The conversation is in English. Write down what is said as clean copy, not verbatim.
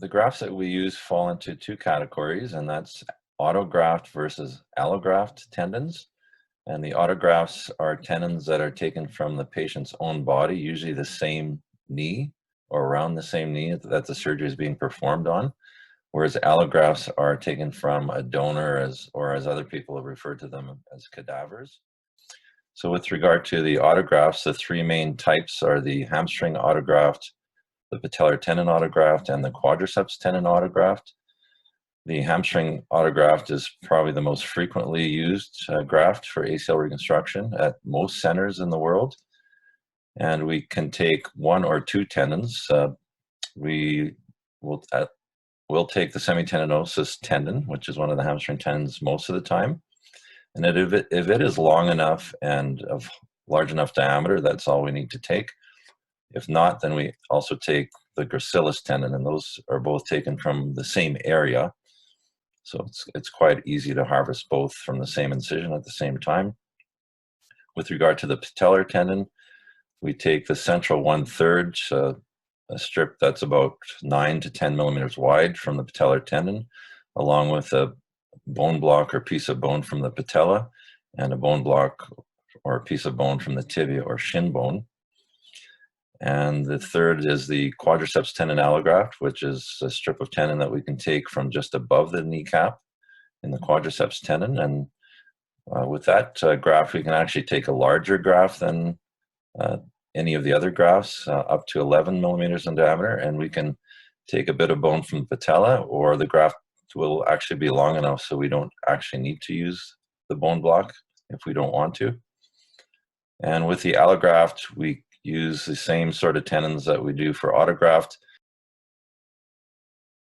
the grafts that we use fall into two categories, and that's autograft versus allograft tendons. And the autografts are tendons that are taken from the patient's own body, usually the same knee or around the same knee that the surgery is being performed on. Whereas allografts are taken from a donor, or as other people have referred to them, as cadavers. So with regard to the autografts, the three main types are the hamstring autograft, the patellar tendon autograft, and the quadriceps tendon autograft. The hamstring autograft is probably the most frequently used graft for ACL reconstruction at most centers in the world. And we can take one or two tendons. We'll take the semitendinosus tendon, which is one of the hamstring tendons most of the time. And if it is long enough and of large enough diameter, that's all we need to take. If not, then we also take the gracilis tendon, and those are both taken from the same area. So it's quite easy to harvest both from the same incision at the same time. With regard to the patellar tendon, we take the central 1/3, a strip that's about 9 to 10 millimeters wide from the patellar tendon, along with a bone block or piece of bone from the patella, and a bone block or a piece of bone from the tibia or shin bone. And the third is the quadriceps tendon allograft, which is a strip of tendon that we can take from just above the kneecap in the quadriceps tendon. And with that graft, we can actually take a larger graft than any of the other grafts, up to 11 millimeters in diameter, and we can take a bit of bone from the patella, or the graft will actually be long enough so we don't actually need to use the bone block if we don't want to. And with the allograft, we use the same sort of tendons that we do for autograft.